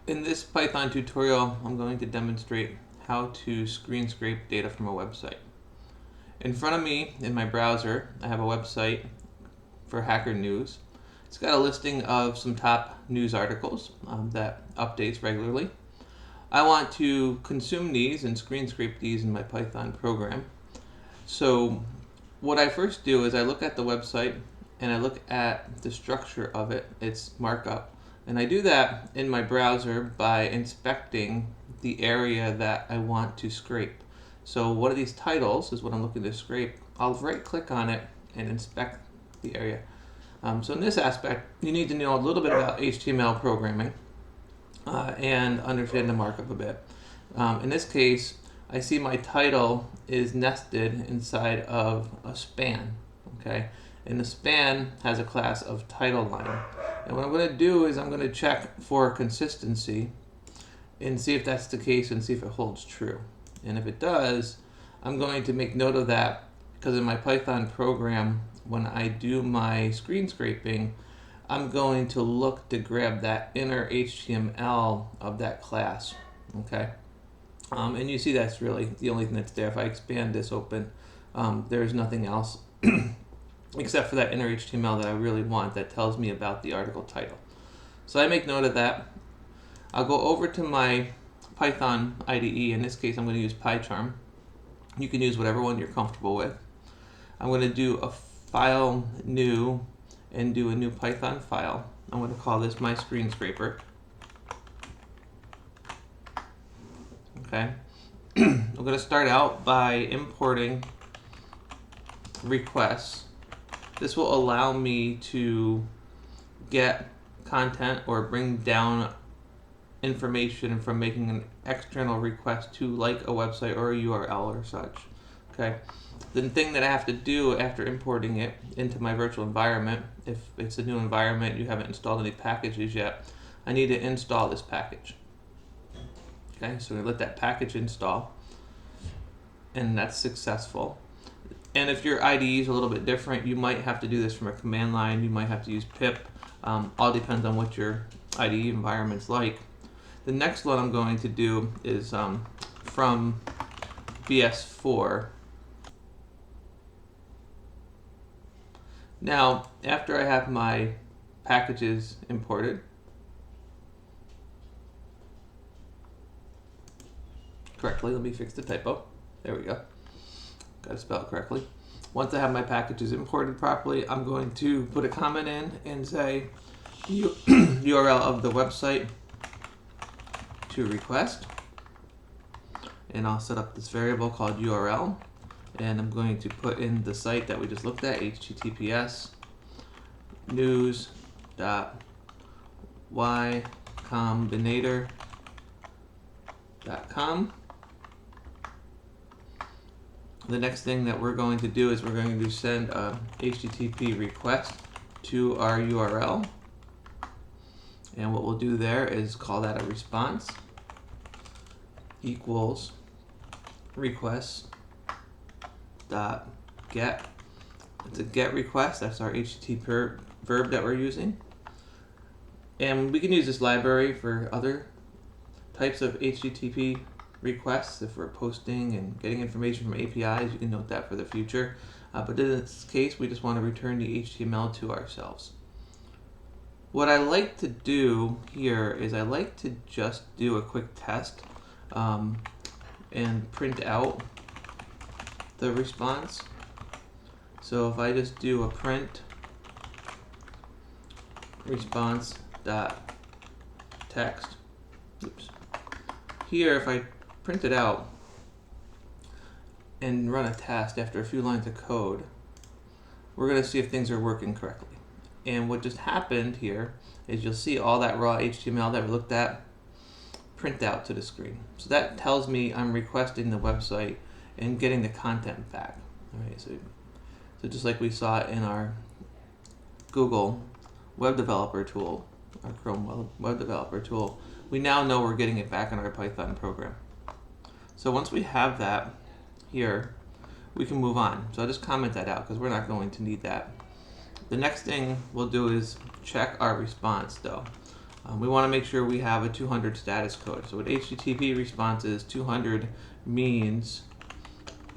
In this Python tutorial, I'm going to demonstrate how to screen scrape data from a website. In front of me, in my browser, I have a website for Hacker News. It's got a listing of some top news articles that updates regularly. I want to consume these and screen scrape these in my Python program. So what I first do is I look at the website and I look at the structure of it, its markup. And I do that in my browser by inspecting the area that I want to scrape. So one of these titles is what I'm looking to scrape. I'll right click on it and inspect the area. So in this aspect, you need to know a little bit about HTML programming and understand the markup a bit. In this case, I see my title is nested inside of a span, okay? And the span has a class of title line. And what I'm going to do is I'm going to check for consistency and see if that's the case and see if it holds true. And if it does, I'm going to make note of that because in my Python program, when I do my screen scraping, I'm going to look to grab that inner HTML of that class, okay? And you see that's really the only thing that's there. If I expand this open, there's nothing else except for that inner HTML that I really want that tells me about the article title. So I make note of that. I'll go over to my Python IDE. In this case, I'm going to use PyCharm. You can use whatever one you're comfortable with. I'm going to do a file new and do a new Python file. I'm going to call this my screen scraper. Okay. I'm going to start out by importing requests. This will allow me to get content or bring down information from making an external request to like a website or a URL or such. Okay. The thing that I have to do after importing it into my virtual environment, if it's a new environment, you haven't installed any packages yet, I need to install this package. Okay, so we let that package install, and that's successful. And if your IDE is a little bit different, you might have to do this from a command line. You might have to use pip. All depends on what your IDE environment's like. The next one I'm going to do is from BS4. Now, after I have my packages imported, correctly, let me fix the typo. There we go. Got to spell it correctly. Once I have my packages imported properly, I'm going to put a comment in and say URL of the website to request. And I'll set up this variable called URL. And I'm going to put in the site that we just looked at, https news.ycombinator.com. The next thing that we're going to do is we're going to send a HTTP request to our URL. And what we'll do there is call that a response equals request dot get. It's a get request. That's our HTTP verb that we're using. And we can use this library for other types of HTTP requests. If we're posting and getting information from APIs, you can note that for the future. But in this case, we just want to return the HTML to ourselves. What I like to do here is I like to just do a quick test and print out the response. So if I just do a print response dot text, oops. Here, if I print it out and run a test after a few lines of code, we're going to see if things are working correctly. And what just happened here is you'll see all that raw HTML that we looked at print out to the screen. So that tells me I'm requesting the website and getting the content back. All right, so just like we saw in our Google Web Developer tool, our Chrome Web Developer tool, we now know we're getting it back in our Python program. So once we have that here, we can move on. So I'll just comment that out because we're not going to need that. The next thing we'll do is check our response though. we want to make sure we have a 200 status code. So what HTTP response is 200 means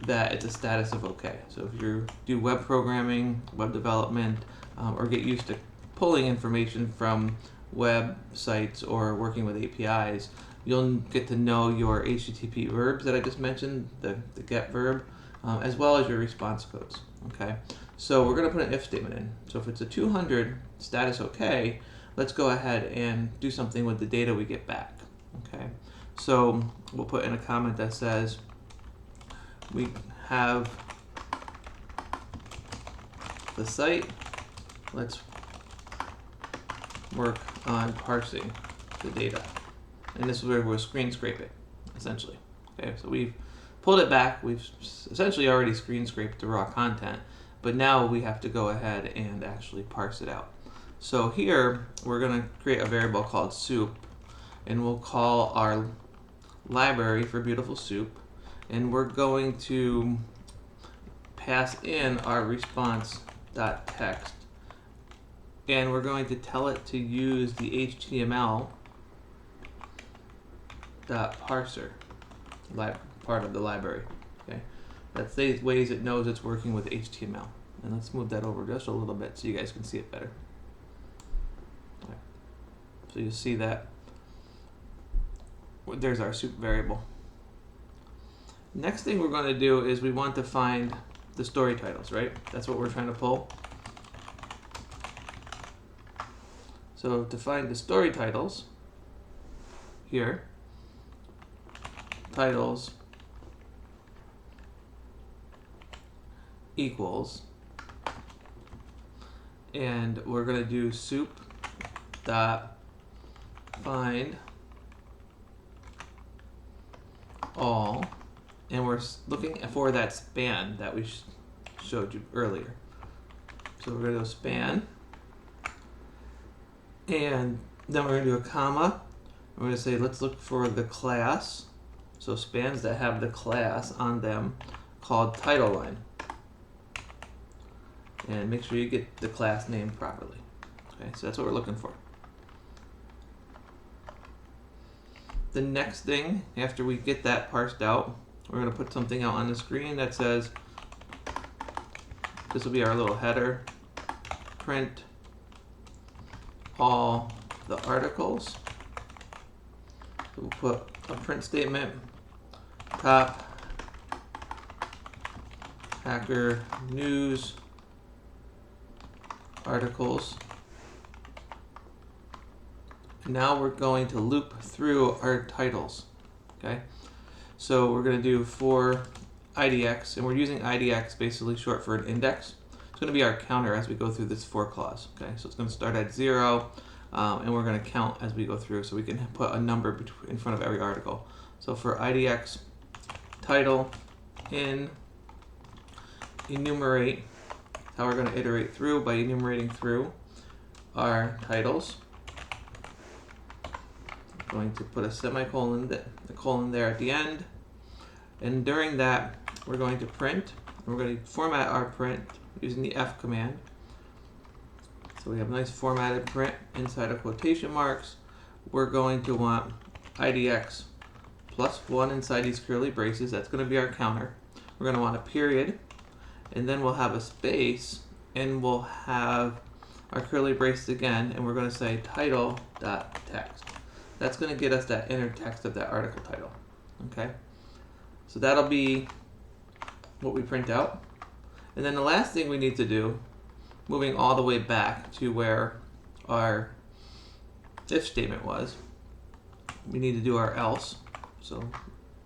that it's a status of OK. So if you do web programming, web development, or get used to pulling information from websites or working with APIs, you'll get to know your HTTP verbs that I just mentioned, the get verb, as well as your response codes. Okay, so we're going to put an if statement in. So if it's a 200 status OK, let's go ahead and do something with the data we get back. Okay, so we'll put in a comment that says we have the site. Let's work on parsing the data. And this is where we'll screen scrape it, essentially. Okay, so we've pulled it back. We've essentially already screen scraped the raw content, but now we have to go ahead and actually parse it out. So here, we're going to create a variable called soup, and we'll call our library for BeautifulSoup, and we're going to pass in our response.text, and we're going to tell it to use the HTML parser part of the library. Okay, that's the ways it knows it's working with HTML. And let's move that over just a little bit so you guys can see it better. Okay. So you'll see that there's our soup variable. Next thing we're going to do is we want to find the story titles, right? That's what we're trying to pull. So to find the story titles here, titles equals, and we're going to do soup dot find all, and we're looking for that span that we showed you earlier. So we're going to go span, and then we're going to do a comma. We're going to say let's look for the class. So spans that have the class on them called title line. And make sure you get the class name properly. Okay, so that's what we're looking for. The next thing, after we get that parsed out, we're going to put something out on the screen that says, this will be our little header, print all the articles. So we'll put a print statement, top hacker news articles. Now we're going to loop through our titles. Okay, so we're going to do for IDX, and we're using IDX basically short for an index. It's going to be our counter as we go through this for clause. Okay, so it's going to start at 0, and we're going to count as we go through, so we can put a number in front of every article. So for IDX title in enumerate, how we're going to iterate through by enumerating through our titles. I'm going to put a semicolon, the colon there at the end, and during that we're going to print. We're going to format our print using the F command. So we have a nice formatted print inside of quotation marks. We're going to want IDX +1 inside these curly braces. That's going to be our counter. We're going to want a period, and then we'll have a space, and we'll have our curly braces again, and we're going to say title.text. That's going to get us that inner text of that article title. Okay, so that'll be what we print out. And then the last thing we need to do, moving all the way back to where our if statement was, we need to do our else. So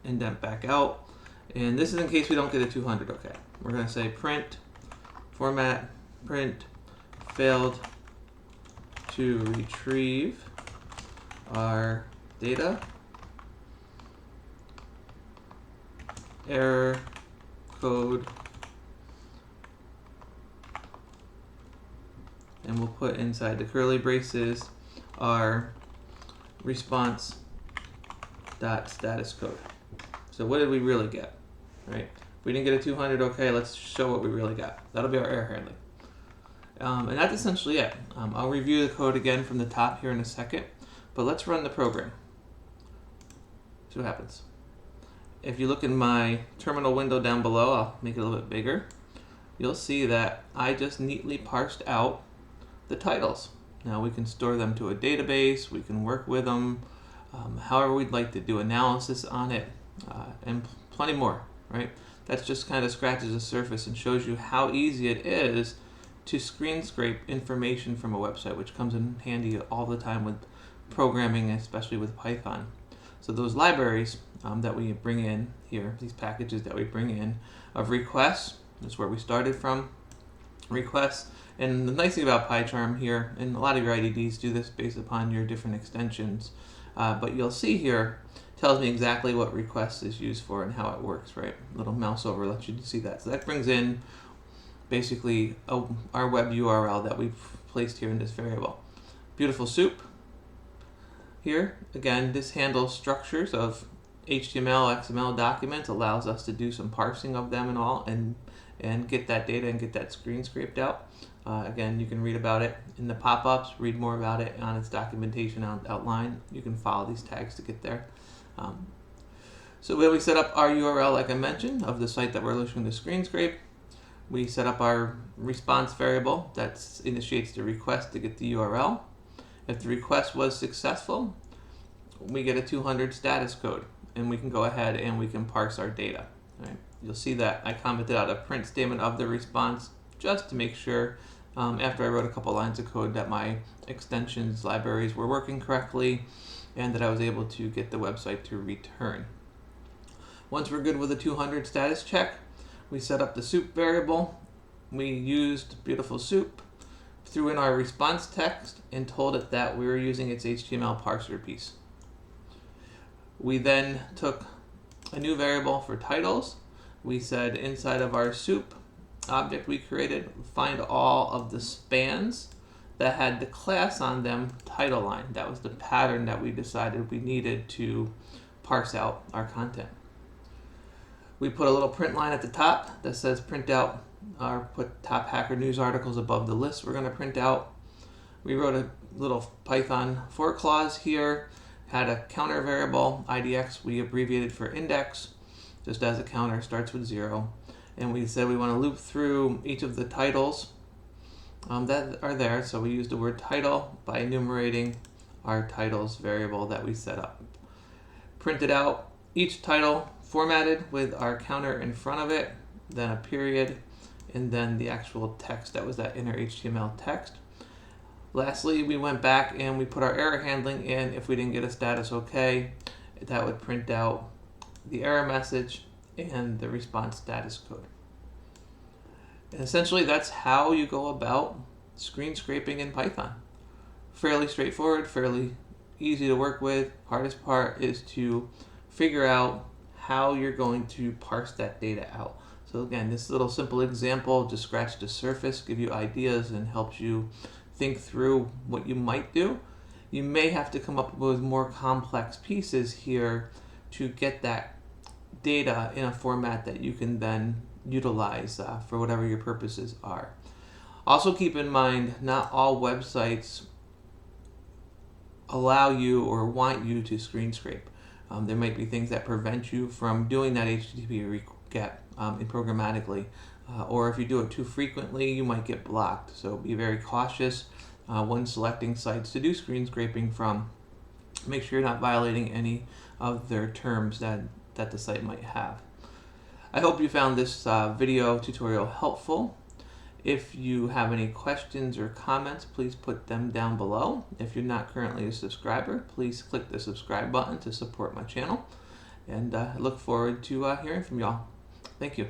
indent back out, and this is in case we don't get a 200. Okay, we're going to say print format print failed to retrieve our data, error code, and we'll put inside the curly braces our response dot status code. So what did we really get, right? We didn't get a 200, okay, let's show what we really got. That'll be our error handling. And that's essentially it. I'll review the code again from the top here in a second, But let's run the program. See what happens. If you look in my terminal window down below, I'll make it a little bit bigger. You'll see that I just neatly parsed out the titles. Now we can store them to a database, we can work with them, however we'd like to do analysis on it, and plenty more, right? That's just kind of scratches the surface and shows you how easy it is to screen scrape information from a website, which comes in handy all the time with programming, especially with Python. So those libraries that we bring in here, these packages that we bring in of requests, that's where we started from, requests. And the nice thing about PyCharm here, and a lot of your IDDs do this based upon your different extensions, but you'll see here, tells me exactly what request is used for and how it works, right? Little mouse over lets you see that. So that brings in basically our web URL that we've placed here in this variable. BeautifulSoup here, again, this handles structures of HTML, XML documents, allows us to do some parsing of them and all, and get that data and get that screen scraped out. Again, you can read about it in the pop-ups, read more about it on its documentation outline. You can follow these tags to get there. So when we set up our URL, like I mentioned, of the site that we're looking to screen scrape, we set up our response variable that initiates the request to get the URL. If the request was successful, we get a 200 status code, and we can go ahead and we can parse our data. Right? You'll see that I commented out a print statement of the response just to make sure, after I wrote a couple lines of code, that my extensions libraries were working correctly and that I was able to get the website to return. Once we're good with the 200 status check, we set up the soup variable. We used BeautifulSoup, threw in our response text, and told it that we were using its HTML parser piece. We then took a new variable for titles. We said inside of our soup object we created, find all of the spans that had the class on them title line. That was the pattern that we decided we needed to parse out our content. We put a little print line at the top that says print out, or put top hacker news articles above the list we're going to print out. We wrote a little Python for clause here, had a counter variable, IDX we abbreviated for index, just as a counter starts with 0. And we said we want to loop through each of the titles that are there. So we used the word title by enumerating our titles variable that we set up. Printed out each title formatted with our counter in front of it, then a period, and then the actual text that was that inner HTML text. Lastly, we went back and we put our error handling in. If we didn't get a status OK, that would print out the error message and the response status code. And essentially, that's how you go about screen scraping in Python. Fairly straightforward, fairly easy to work with. Hardest part is to figure out how you're going to parse that data out. So again, this little simple example just scratched the surface, give you ideas, and helps you think through what you might do. You may have to come up with more complex pieces here to get that data in a format that you can then utilize for whatever your purposes are. Also keep in mind, not all websites allow you or want you to screen scrape. There might be things that prevent you from doing that HTTP get programmatically, or if you do it too frequently, you might get blocked. So be very cautious when selecting sites to do screen scraping from. Make sure you're not violating any of their terms that the site might have. I hope you found this video tutorial helpful. If you have any questions or comments, please put them down below. If you're not currently a subscriber, please click the subscribe button to support my channel. And I look forward to hearing from y'all. Thank you.